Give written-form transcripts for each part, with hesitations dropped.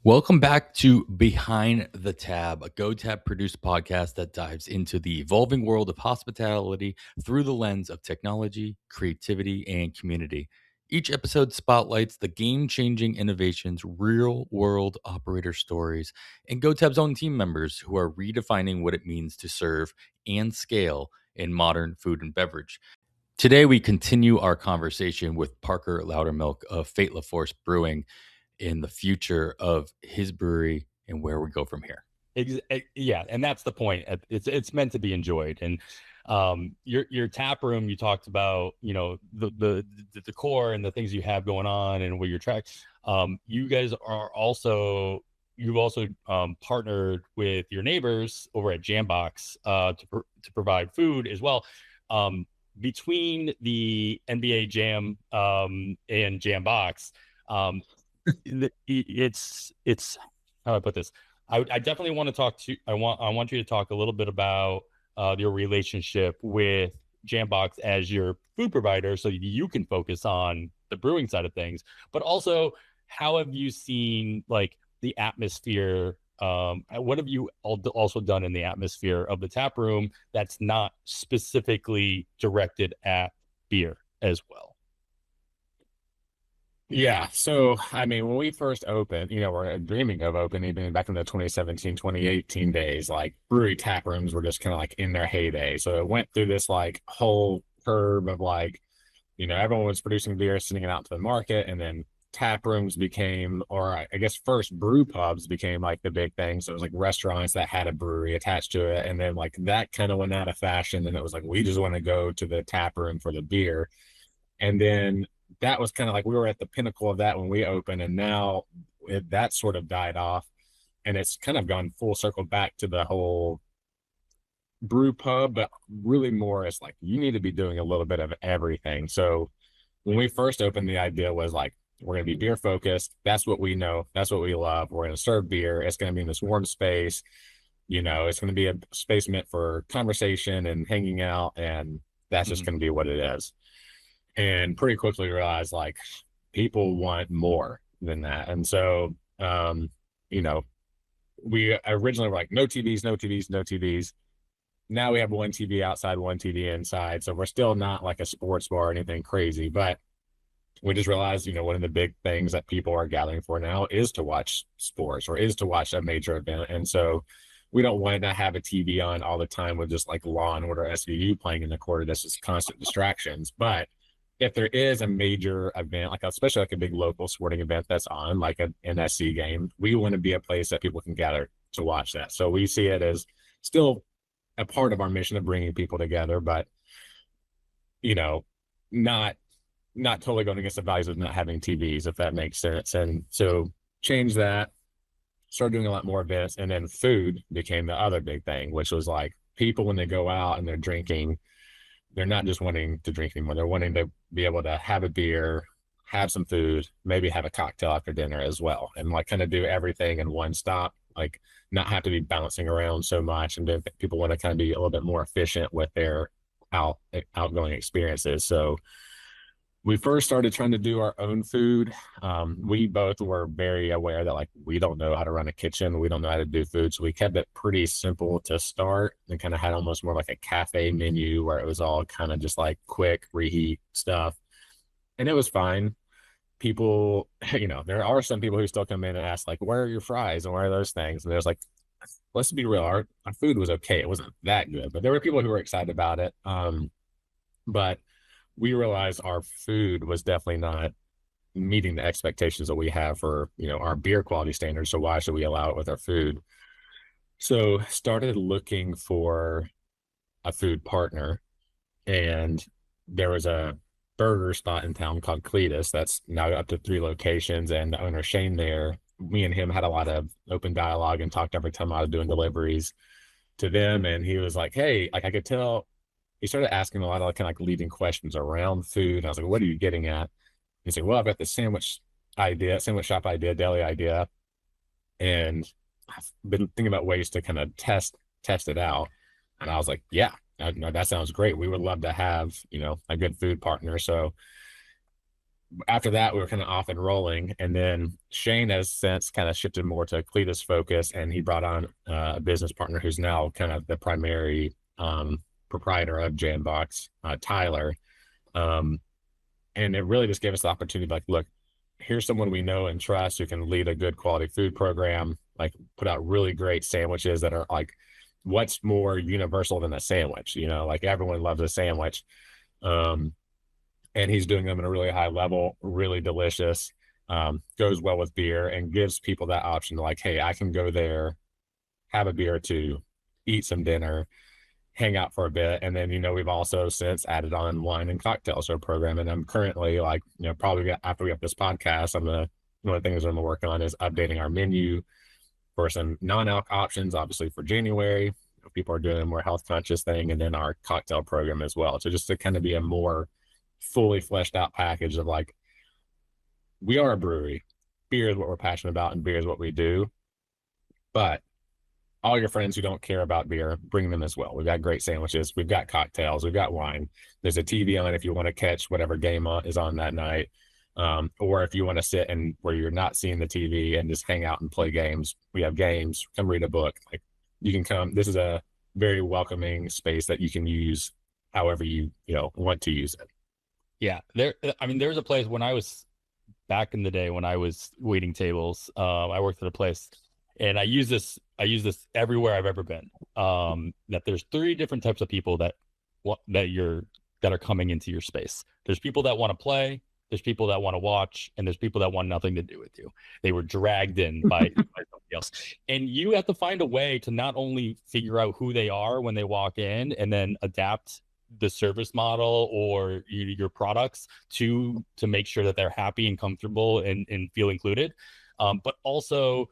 Welcome back to Behind the Tab, a GoTab produced podcast that dives into the evolving world of hospitality through the lens of technology, creativity, and community. Each episode spotlights the game changing innovations, real world operator stories, and GoTab's own team members who are redefining what it means to serve and scale in modern food and beverage. Today, we continue our conversation with Parker Loudermilk of Fait La Force Brewing in the future of his brewery and where we go from here. Yeah, and that's the point. It's meant to be enjoyed. And your tap room, you talked about, the decor and the things you have going on and where you're track. You guys are also you've also partnered with your neighbors over at Jambox to provide food as well. Between the NBA Jam and Jambox, um, it's how do I put this? I definitely want to I want you to talk a little bit about your relationship with Jambox as your food provider, so you can focus on the brewing side of things. But also, how have you seen like the atmosphere? What have you also done in the atmosphere of the tap room that's not specifically directed at beer as well? Yeah. So, I mean, when we first opened, we're dreaming of opening even back in the 2017, 2018 days, like brewery tap rooms were just kind of like in their heyday. So it went through this like whole curve of like, everyone was producing beer, sending it out to the market, and then tap rooms became, or I guess first brew pubs became like the big thing. So it was like restaurants that had a brewery attached to it. And then like that kind of went out of fashion. And it was like, we just want to go to the tap room for the beer. And then that was kind of like we were at the pinnacle of that when we opened, and now that sort of died off, and it's kind of gone full circle back to the whole brew pub, but really more it's like you need to be doing a little bit of everything. So when we first opened, the idea was like we're going to be beer focused. That's what we know. That's what we love. We're going to serve beer. It's going to be in this warm space. It's going to be a space meant for conversation and hanging out, and that's just going to be what it is. And pretty quickly realized like people want more than that. And so, you know, we originally were like, no TVs, no TVs, no TVs. Now we have one TV outside, one TV inside. So we're still not like a sports bar or anything crazy, but we just realized, one of the big things that people are gathering for now is to watch sports or is to watch a major event. And so we don't want to have a TV on all the time with just like Law and Order SVU playing in the corner. That's just constant distractions. But if there is a major event, like especially like a big local sporting event that's on, like an NSC game, we want to be a place that people can gather to watch that. So we see it as still a part of our mission of bringing people together, but you know, not totally going against the values of not having TVs, if that makes sense. And so change that, start doing a lot more events, and then food became the other big thing, which was like people when they go out and they're drinking, they're not just wanting to drink anymore. They're wanting to be able to have a beer, have some food, maybe have a cocktail after dinner as well, and like kind of do everything in one stop, like not have to be bouncing around so much. And then people want to kind of be a little bit more efficient with their outgoing experiences. So we first started trying to do our own food. We both were very aware that like we don't know how to run a kitchen, we don't know how to do food, so we kept it pretty simple to start and kind of had almost more like a cafe menu where it was all kind of just like quick reheat stuff, and it was fine. People, there are some people who still come in and ask like, "Where are your fries?" and "Where are those things?" And there's like, let's be real, our food was okay. It wasn't that good, but there were people who were excited about it. But we realized our food was definitely not meeting the expectations that we have for our beer quality standards. So why should we allow it with our food? So started looking for a food partner, and there was a burger spot in town called Cletus that's now up to 3 locations, and the owner Shane there, me and him had a lot of open dialogue and talked every time I was doing deliveries to them. And he was like, hey, like I could tell, he started asking a lot of kind of like leading questions around food. And I was like, what are you getting at? He's like, well, I've got the sandwich shop idea, deli idea. And I've been thinking about ways to kind of test it out. And I was like, yeah, no, that sounds great. We would love to have, a good food partner. So after that, we were kind of off and rolling. And then Shane has since kind of shifted more to Cletus focus, and he brought on a business partner who's now kind of the primary proprietor of Jambox, Tyler. And it really just gave us the opportunity to like, look, here's someone we know and trust who can lead a good quality food program, like put out really great sandwiches that are like, what's more universal than a sandwich? You know, like everyone loves a sandwich. And he's doing them at a really high level, really delicious, goes well with beer, and gives people that option to like, hey, I can go there, have a beer or two, eat some dinner, hang out for a bit. And then, you know, we've also since added on wine and cocktails to our program. And I'm currently like, you know, probably after we have this podcast, one of the things I'm gonna work on is updating our menu for some non-alc options, obviously for January. People are doing a more health conscious thing, and then our cocktail program as well. So just to kind of be a more fully fleshed out package of like, we are a brewery, beer is what we're passionate about, and beer is what we do. But all your friends who don't care about beer, bring them as well. We've got great sandwiches, we've got cocktails, we've got wine. There's a TV on if you want to catch whatever game is on that night. Or if you want to sit and where you're not seeing the TV and just hang out and play games, we have games. Come read a book. Like, you can come. This is a very welcoming space that you can use however you want to use it. Yeah, there's a place when I was back in the day when I was waiting tables. I worked at a place, and I use this everywhere I've ever been. That there's 3 different types of people that are coming into your space. There's people that want to play, there's people that want to watch, and there's people that want nothing to do with you. They were dragged in by somebody else. And you have to find a way to not only figure out who they are when they walk in and then adapt the service model or your products to make sure that they're happy and comfortable and feel included, but also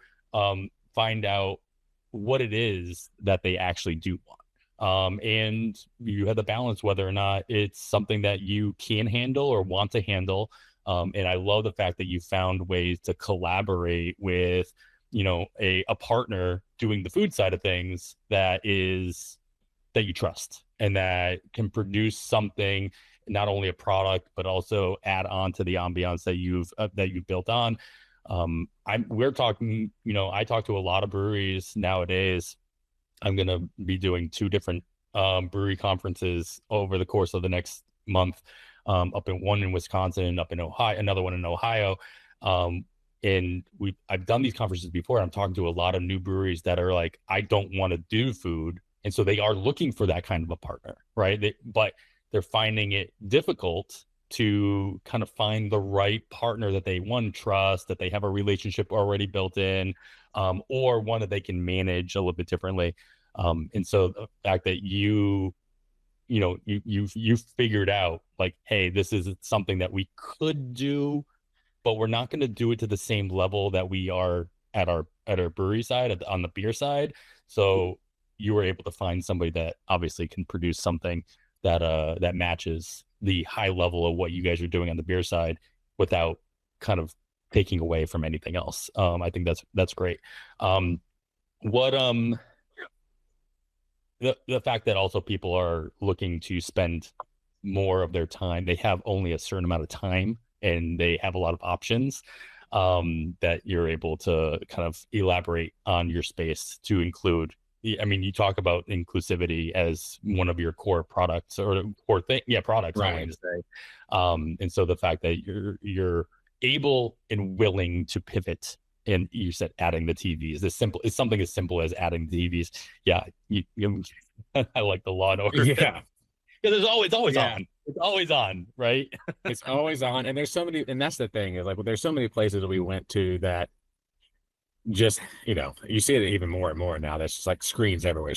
find out what it is that they actually do want. And you have to balance whether or not it's something that you can handle or want to handle. And I love the fact that you found ways to collaborate with, a partner doing the food side of things that you trust and that can produce something, not only a product, but also add on to the ambiance that you've built on. We're talking, I talk to a lot of breweries nowadays. I'm going to be doing 2 different brewery conferences over the course of the next month, one in Wisconsin, up in Ohio, another one in Ohio. And I've done these conferences before. And I'm talking to a lot of new breweries that are like, I don't want to do food. And so they are looking for that kind of a partner, right? But they're finding it difficult to kind of find the right partner that they trust, that they have a relationship already built in, or one that they can manage a little bit differently. And so the fact that you figured out like, hey, this is something that we could do, but we're not going to do it to the same level that we are at our brewery side, on the beer side. So you were able to find somebody that obviously can produce something that matches the high level of what you guys are doing on the beer side without kind of taking away from anything else. I think that's great. The fact that also people are looking to spend more of their time, they have only a certain amount of time and they have a lot of options, that you're able to kind of elaborate on your space to include. I mean, you talk about inclusivity as one of your core products or core products, right? I'm going to say. And so the fact that you're able and willing to pivot, and you said adding the TVs. It's something as simple as adding TVs. Yeah, I like the Law and Order. Yeah, because it's always on. It's always on, right? It's always on, and there's so many, and that's the thing is like, there's so many places that we went to that just, you see it even more and more now. That's just like screens everywhere,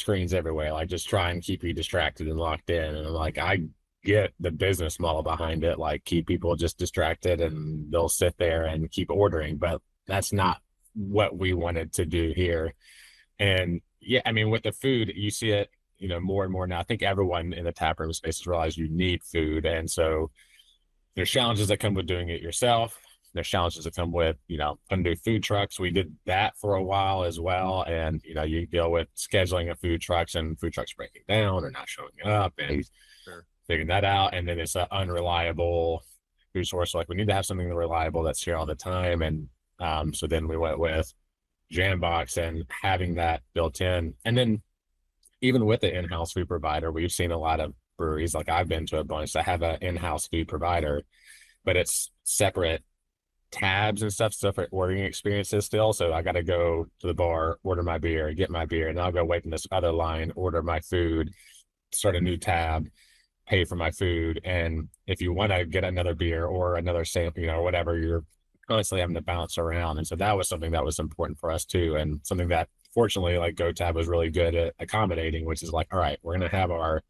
like just try and keep you distracted and locked in. And I'm like, I get the business model behind it, like keep people just distracted and they'll sit there and keep ordering, but that's not what we wanted to do here. And yeah, I mean, with the food, you see it, more and more now. I think everyone in the taproom space has realized you need food. And so there's challenges that come with doing it yourself. There's challenges that come with, undo food trucks. We did that for a while as well. And, you deal with scheduling of food trucks and food trucks breaking down or not showing up and figuring that out. And then it's an unreliable food source. Like we need to have something reliable that's here all the time. And so then we went with Jambox and having that built in. And then even with the in-house food provider, we've seen a lot of breweries, like I've been to a bunch that have an in-house food provider, but it's separate tabs and stuff, separate ordering experiences still. So I got to go to the bar, order my beer, get my beer, and I'll go wait in this other line, order my food, start a new tab, pay for my food. And if you want to get another beer or another sample, whatever, you're constantly having to bounce around. And so that was something that was important for us too. And something that fortunately, like GoTab was really good at accommodating, which is like, all right, we're going to have our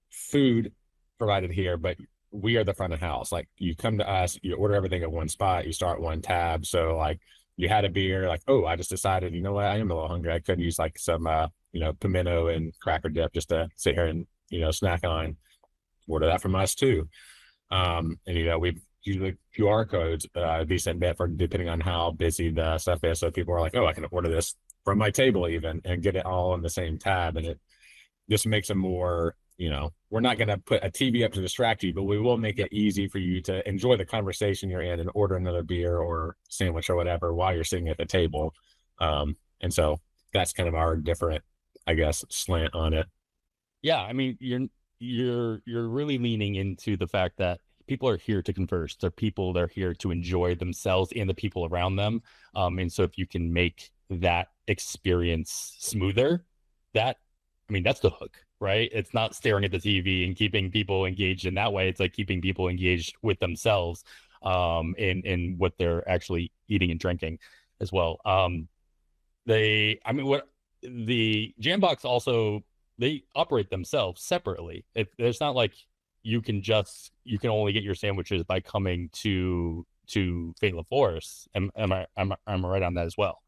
food provided here, but we are the front of house. Like you come to us, you order everything at one spot, you start one tab. So like you had a beer, like, oh, I just decided, you know what, I am a little hungry. I could use like some, pimento and cracker dip just to sit here and, snack on. Order that from us too. And, we've usually QR codes, a decent bit for depending on how busy the stuff is. So people are like, oh, I can order this from my table even and get it all in the same tab. And it just makes it more, we're not going to put a TV up to distract you, but we will make it easy for you to enjoy the conversation you're in and order another beer or sandwich or whatever while you're sitting at the table. And so that's kind of our different, I guess, slant on it. Yeah, I mean, you're really leaning into the fact that people are here to converse. They're people, they're here to enjoy themselves and the people around them. And so if you can make that experience smoother, that's the hook, right? It's not staring at the TV and keeping people engaged in that way. It's like keeping people engaged with themselves in what they're actually eating and drinking as well. The Jambox also, they operate themselves separately. It's not like you can only get your sandwiches by coming to Fait La Force. Am I right on that as well?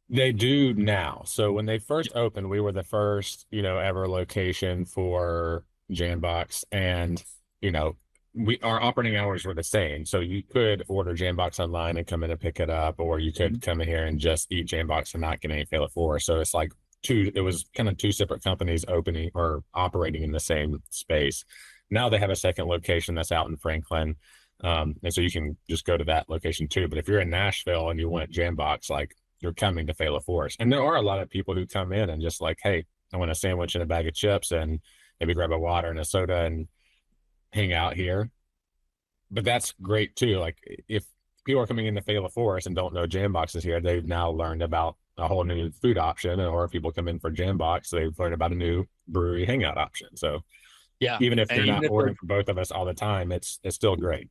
They do now. So when they first opened, we were the first, ever location for Jambox, and our operating hours were the same. So you could order Jambox online and come in and pick it up, or you could come in here and just eat Jambox and not get any Fait La Force. So it's like it was kind of two separate companies opening or operating in the same space. Now they have a second location that's out in Franklin. And so you can just go to that location too. But if you're in Nashville and you want Jambox, like you're coming to Fait La Force. And there are a lot of people who come in and just like, hey, I want a sandwich and a bag of chips and maybe grab a water and a soda and hang out here. But that's great too. Like if people are coming into Fait La Force and don't know Jambox is here, they've now learned about a whole new food option. Or if people come in for Jambox, they've learned about a new brewery hangout option. So yeah, even if they're not ordering for both of us all the time, it's still great.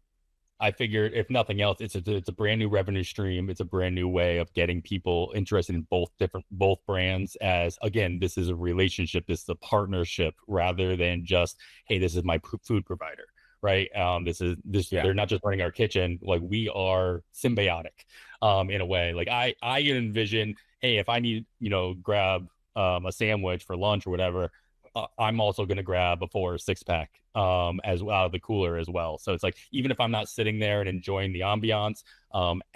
I figured if nothing else, it's a brand new revenue stream. It's a brand new way of getting people interested in both brands. As again, this is a relationship, this is a partnership rather than just, hey, this is my food provider, right? They're not just running our kitchen. Like we are symbiotic, in a way. Like I envision, hey, if I need, grab a sandwich for lunch or whatever, I'm also going to grab a 4 or 6-pack as out of the cooler as well. So it's like, even if I'm not sitting there and enjoying the ambiance,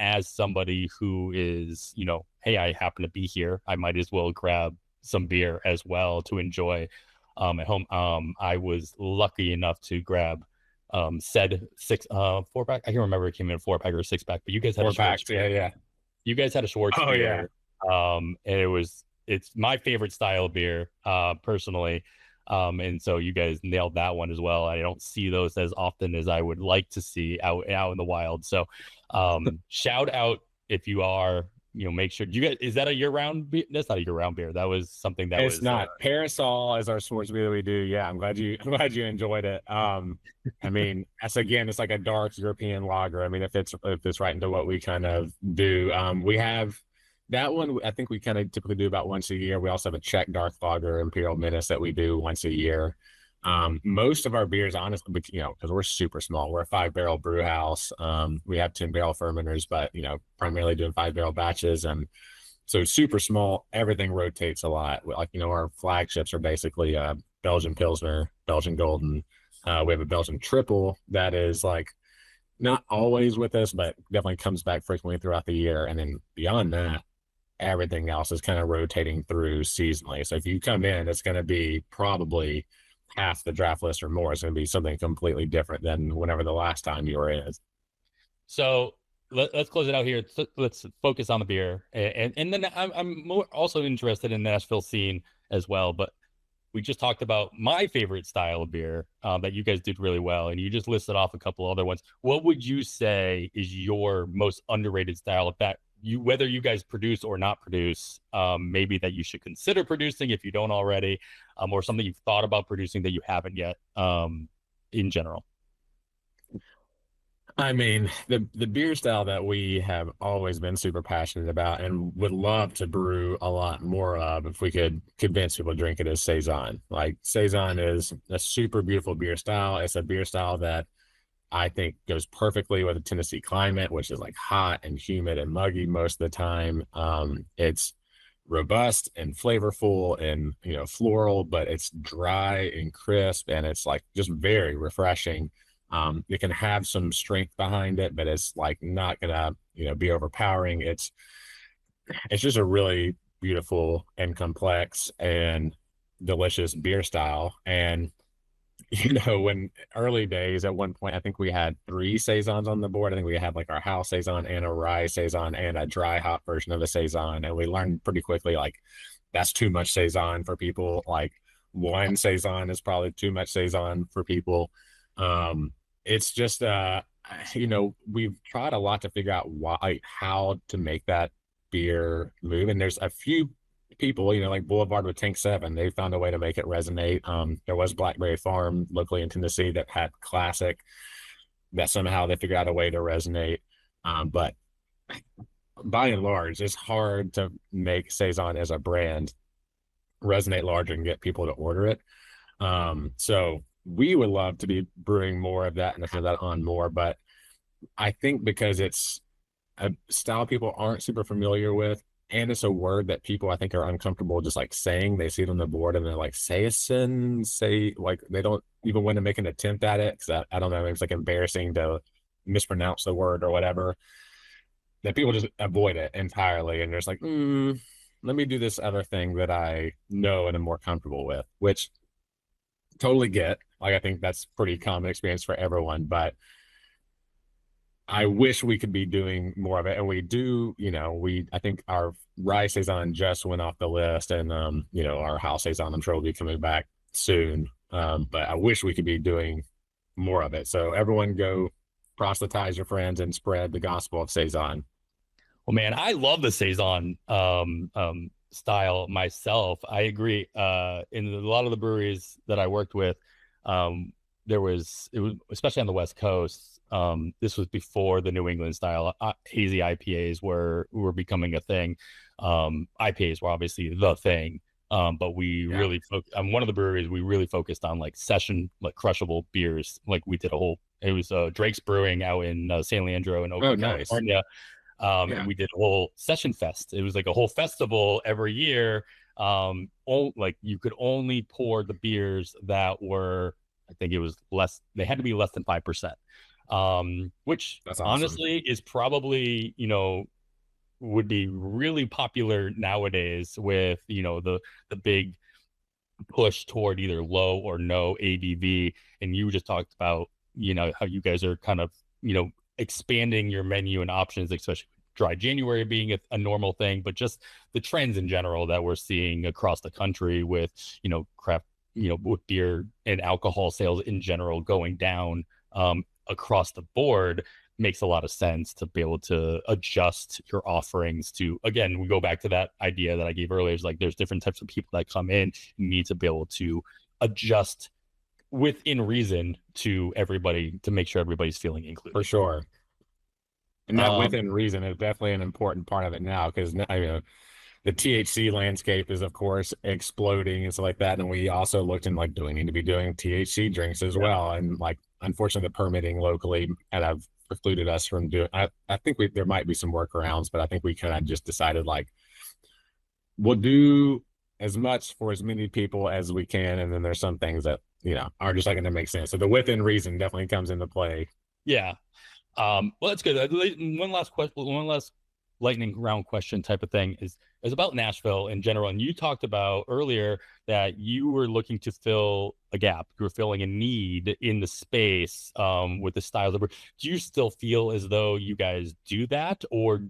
as somebody who is, hey, I happen to be here, I might as well grab some beer as well to enjoy at home. I was lucky enough to grab said 4-pack. I can't remember if it came in a 4-pack or a 6-pack, but you guys had 4-pack. Yeah. You guys had a Schwartz beer. Yeah. And it's my favorite style of beer, personally. And so you guys nailed that one as well. I don't see those as often as I would like to see out in the wild. So shout out if you are, make sure you guys, is that a year-round beer? That's not a year-round beer. That was something that it's not. Parasol is our Schwartz beer that we do. Yeah, I'm glad you enjoyed it. It's like a dark European lager. I mean, if it's right into what we kind of do. We have that one, I think we kind of typically do about once a year. We also have a Czech dark lager, Imperial Menace, that we do once a year. Most of our beers, honestly, because we're super small, we're a 5-barrel brew house. We have 10-barrel fermenters, but, primarily doing 5-barrel batches. And so super small, everything rotates a lot. Like, our flagships are basically Belgian Pilsner, Belgian Golden. We have a Belgian Triple that is like not always with us, but definitely comes back frequently throughout the year. And then beyond that, everything else is kind of rotating through seasonally. So if you come in, it's going to be probably half the draft list or more is going to be something completely different than whenever the last time you were in it. So let's close it out here. Let's focus on the beer, and then I'm more also interested in the Nashville scene as well. But we just talked about my favorite style of beer that you guys did really well, and you just listed off a couple other ones. What would you say is your most underrated style of that you, whether you guys produce or not produce, maybe that you should consider producing if you don't already, or something you've thought about producing that you haven't yet, in general? I mean, the beer style that we have always been super passionate about and would love to brew a lot more of if we could convince people to drink it is Saison. Like Saison is a super beautiful beer style. It's a beer style that I think goes perfectly with the Tennessee climate, which is like hot and humid and muggy most of the time. It's robust and flavorful and floral, but it's dry and crisp and it's like just very refreshing. It can have some strength behind it, but it's like not gonna be overpowering. It's just a really beautiful and complex and delicious beer style. And when early days, at one point, I think we had 3 Saisons on the board. I think we had like our house Saison and a rye Saison and a dry hop version of a Saison. And we learned pretty quickly, like, that's too much Saison for people. Like, 1 Saison is probably too much Saison for people. It's just, we've tried a lot to figure out how to make that beer move. And there's a few people, like Boulevard with Tank 7, they found a way to make it resonate. There was Blackberry Farm locally in Tennessee that had Classic that somehow they figured out a way to resonate. But by and large, it's hard to make Saison as a brand resonate larger and get people to order it. So we would love to be brewing more of that and have that on more, but I think because it's a style people aren't super familiar with, and it's a word that people I think are uncomfortable just like saying. They see it on the board and they're like, like they don't even want to make an attempt at it because I don't know, it's like embarrassing to mispronounce the word or whatever, that people just avoid it entirely and they're just like, let me do this other thing that I know and am more comfortable with, which totally get. Like, I think that's pretty common experience for everyone, but I wish we could be doing more of it. And we do, I think our rye Saison just went off the list, and our house Saison, I'm sure, will be coming back soon. But I wish we could be doing more of it. So everyone go proselytize your friends and spread the gospel of Saison. Well, man, I love the Saison style myself. I agree. In a lot of the breweries that I worked with, it was especially on the West Coast. This was before the New England style hazy IPAs were becoming a thing. IPAs were obviously the thing, but we really one of the breweries we really focused on like session, like crushable beers. Like we did it was Drake's Brewing out in San Leandro in Oakland, California. And we did a whole session fest. It was like a whole festival every year. Like you could only pour the beers that were, I think it was less, they had to be less than 5%. Which that's awesome. Honestly is probably, would be really popular nowadays with, the big push toward either low or no ABV. And you just talked about, how you guys are kind of, expanding your menu and options, especially dry January being a normal thing, but just the trends in general that we're seeing across the country with, craft, with beer and alcohol sales in general going down across the board, makes a lot of sense to be able to adjust your offerings to, again, we go back to that idea that I gave earlier, is like there's different types of people that come in, you need to be able to adjust within reason to everybody to make sure everybody's feeling included. For sure. And that within reason is definitely an important part of it now, because the THC landscape is, of course, exploding and stuff like that. And we also looked in like, do we need to be doing THC drinks as well? And like, unfortunately, the permitting locally kind of precluded us from doing. I think there might be some workarounds, but I think we kind of just decided like, we'll do as much for as many people as we can, and then there's some things that are just not going to make sense. So the within reason definitely comes into play. Yeah. Well, that's good. One last question. One last lightning round question type of thing is about Nashville in general. And you talked about earlier that you were looking to fill a gap. You were filling a need in the space with the styles of. Do you still feel as though you guys do that, or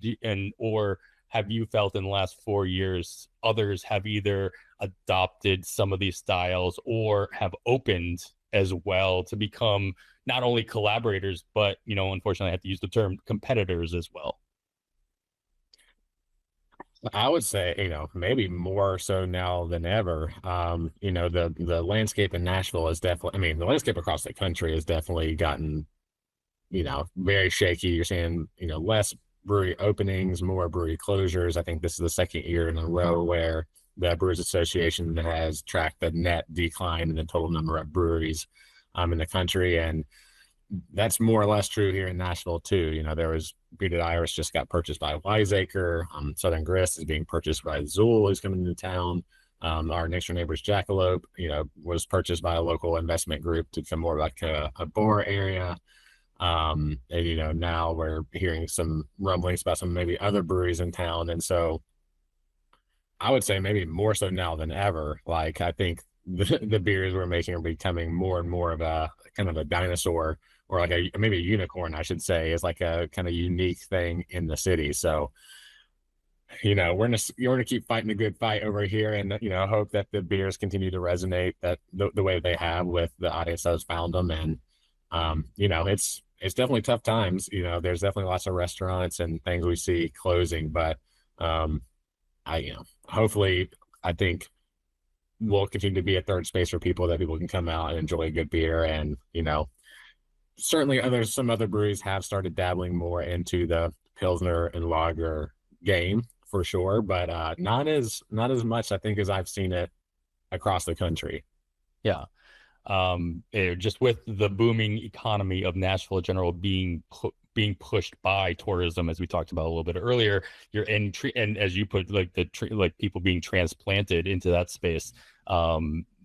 have you felt in the last 4 years others have either adopted some of these styles or have opened as well to become not only collaborators, but, unfortunately I have to use the term competitors as well? I would say, maybe more so now than ever. The landscape in Nashville is definitely, I mean, the landscape across the country has definitely gotten, very shaky. You're seeing, less brewery openings, more brewery closures. I think this is the second year in a row where the Brewers Association has tracked the net decline in the total number of breweries in the country. And that's more or less true here in Nashville too. There was Bearded Iris just got purchased by Wiseacre. Southern Grist is being purchased by Zool, who's coming into town. Our next door neighbor's Jackalope, was purchased by a local investment group to become more like a bar area. And now we're hearing some rumblings about some maybe other breweries in town. And so I would say maybe more so now than ever. Like, I think the beers we're making are becoming more and more of a kind of a dinosaur, or like maybe a unicorn, I should say, is like a kind of unique thing in the city. So, we're gonna keep fighting a good fight over here, and hope that the beers continue to resonate that the way they have with the audience that has found them. And it's definitely tough times. There's definitely lots of restaurants and things we see closing, but hopefully, I think we'll continue to be a third space for people that people can come out and enjoy a good beer. And certainly some other breweries have started dabbling more into the Pilsner and lager game for sure, but not as much, I think, as I've seen it across the country. Yeah. Just with the booming economy of Nashville in general being pushed by tourism, as we talked about a little bit earlier, and as you put, like people being transplanted into that space.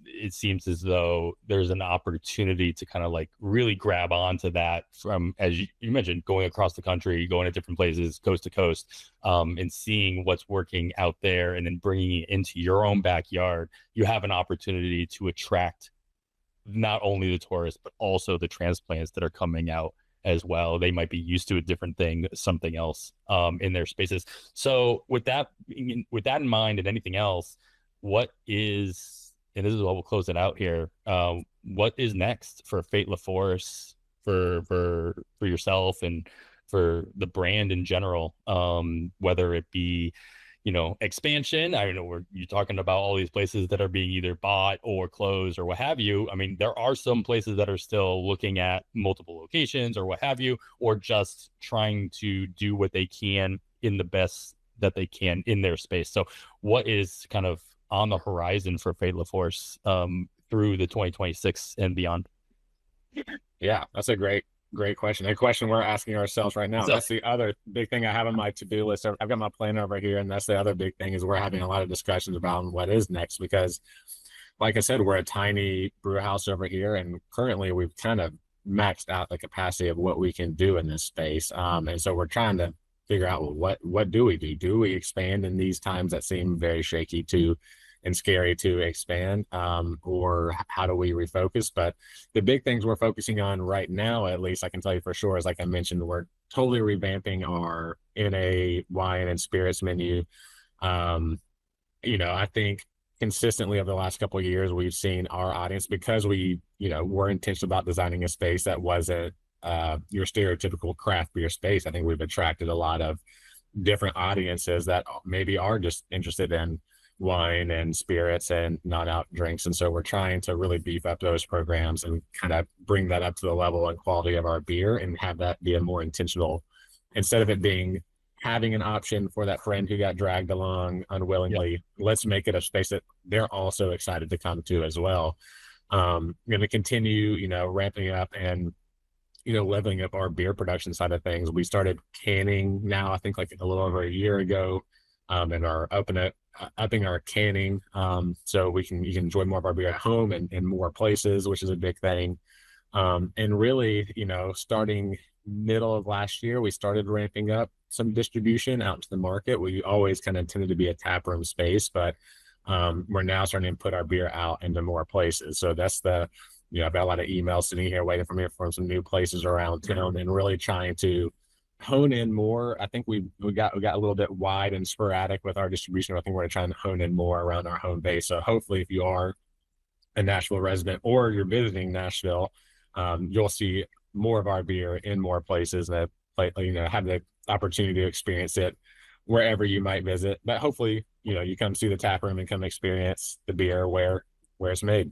It seems as though there's an opportunity to kind of like really grab onto that from, as you mentioned, going across the country, going to different places, coast to coast, and seeing what's working out there, and then bringing it into your own backyard. You have an opportunity to attract not only the tourists, but also the transplants that are coming out as well. They might be used to a different thing, something else in their spaces. So with that in mind, and anything else, what is, and this is what we'll close it out here, what is next for Fait La Force, for yourself and for the brand in general, whether it be expansion? I don't know, you're talking about all these places that are being either bought or closed or what have you. I mean, there are some places that are still looking at multiple locations or what have you, or just trying to do what they can in the best that they can in their space. So what is kind of on the horizon for Fait La Force through the 2026 and beyond? Yeah, that's a great question. A question we're asking ourselves right now. That's the other big thing I have on my to-do list. I've got my plan over here, and that's the other big thing, is we're having a lot of discussions about what is next, because like I said, we're a tiny brew house over here, and currently we've kind of maxed out the capacity of what we can do in this space. And so we're trying to figure out, well, what do we do? Do we expand in these times that seem very shaky and scary to expand, or how do we refocus? But the big things we're focusing on right now, at least I can tell you for sure, is, like I mentioned, we're totally revamping our NA wine and spirits menu. I think consistently over the last couple of years, we've seen our audience, because we, were intentional about designing a space that wasn't your stereotypical craft beer space. I think we've attracted a lot of different audiences that maybe are just interested in wine and spirits and non-alc drinks. And so we're trying to really beef up those programs and kind of bring that up to the level and quality of our beer, and have that be a more intentional, instead of it being having an option for that friend who got dragged along unwillingly. Let's make it a space that they're also excited to come to as well. Going to continue, ramping up and leveling up our beer production side of things. We started canning now, I think, like a little over a year ago, and are upping our canning, so you can enjoy more of our beer at home and in more places, which is a big thing. And really, starting middle of last year, we started ramping up some distribution out to the market. We always kind of tended to be a tap room space, but we're now starting to put our beer out into more places. So that's I've got a lot of emails sitting here waiting for me from some new places around town, and really trying to hone in more. I think we got a little bit wide and sporadic with our distribution. I think we're trying to hone in more around our home base. So hopefully, if you are a Nashville resident or you're visiting Nashville, you'll see more of our beer in more places that have the opportunity to experience it wherever you might visit. But hopefully, you come see the tap room and come experience the beer where it's made.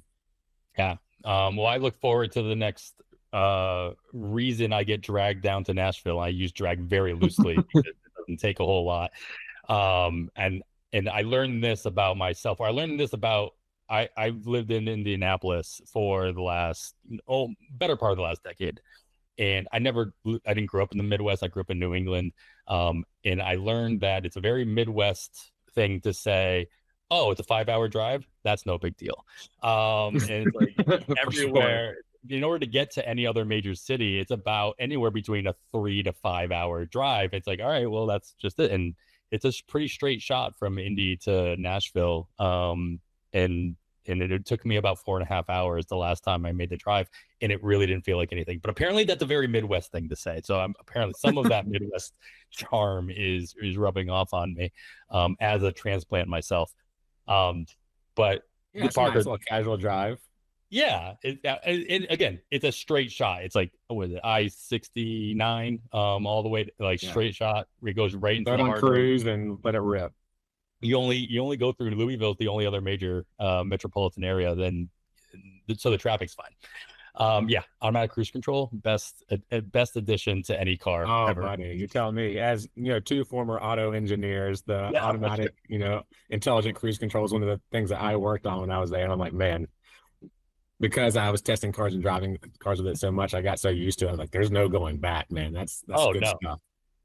Yeah. Well, I look forward to the next reason I get dragged down to Nashville. I use drag very loosely because it doesn't take a whole lot. And I learned this about myself, or I learned this about I've lived in Indianapolis for the better part of the last decade. And I didn't grow up in the Midwest. I grew up in New England. And I learned that it's a very Midwest thing to say, oh, it's a 5-hour drive. That's no big deal. And it's like everywhere, in order to get to any other major city, it's about anywhere between a 3 to 5 hour drive. It's like, all right, well, that's just it. And it's a pretty straight shot from Indy to Nashville. And it took me about 4.5 hours the last time I made the drive, and it really didn't feel like anything. But apparently that's a very Midwest thing to say. So apparently some of that Midwest charm is rubbing off on me as a transplant myself. But yeah, it's Parker, a nice little casual drive. Yeah, and again, it's a straight shot. It's like, what is it, I-69, all the way to, straight shot. It goes right into the cruise and let it rip. You only go through Louisville, the only other major metropolitan area. So the traffic's fine. Yeah, automatic cruise control, best addition to any car ever. Buddy, you tell me. As two former auto engineers, the automatic, intelligent cruise control is one of the things that I worked on when I was there. And I'm like, man, because I was testing cars and driving cars with it so much, I got so used to it. I'm like, there's no going back, man. That's good stuff.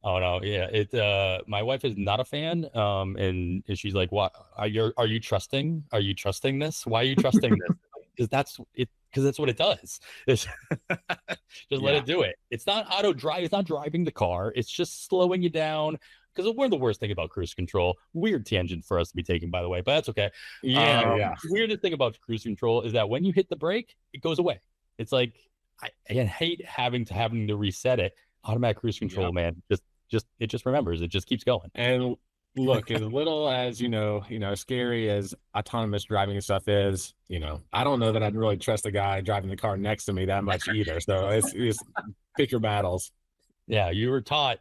Oh no, yeah. My wife is not a fan. And she's like, "What? Are you trusting? Are you trusting this? Why are you trusting this? Because that's it. Because that's what it does. Just let it do it. It's not auto drive. It's not driving the car. It's just slowing you down. Because one of the worst thing about cruise control, weird tangent for us to be taking, by the way, but that's okay. Yeah. Weirdest thing about cruise control is that when you hit the brake, it goes away. It's like I hate having to reset it. Automatic cruise control, man, it just remembers. It just keeps going. And look, as little as scary as autonomous driving stuff is, I don't know that I'd really trust the guy driving the car next to me that much either. So it's pick your battles. Yeah, you were taught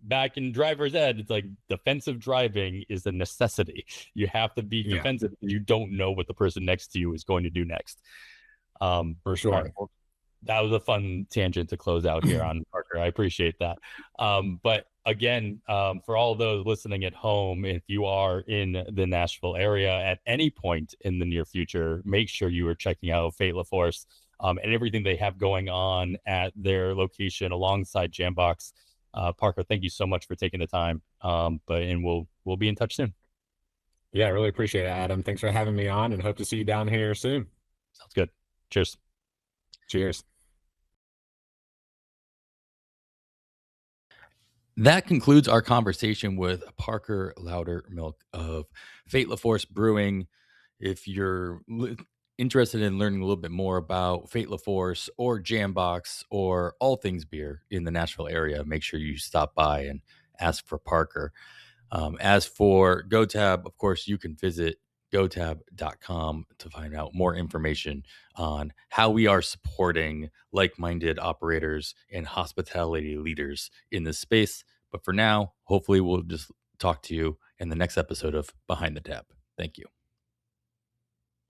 back in driver's ed. It's like defensive driving is a necessity. You have to be defensive. You don't know what the person next to you is going to do next. For sure. Right. That was a fun tangent to close out here on Parker. I appreciate that. But again, for all those listening at home, if you are in the Nashville area at any point in the near future, make sure you are checking out Fait La Force and everything they have going on at their location alongside Jambox. Parker, thank you so much for taking the time. And we'll be in touch soon. Yeah, I really appreciate it, Adam. Thanks for having me on, and hope to see you down here soon. Sounds good. Cheers. Cheers. That concludes our conversation with Parker Loudermilk of Fait La Force Brewing. If you're interested in learning a little bit more about Fait La Force or Jambox or all things beer in the Nashville area, make sure you stop by and ask for Parker. As for GoTab, of course, you can visit gotab.com to find out more information on how we are supporting like-minded operators and hospitality leaders in this space. But for now, hopefully we'll just talk to you in the next episode of Behind the Tab. Thank you.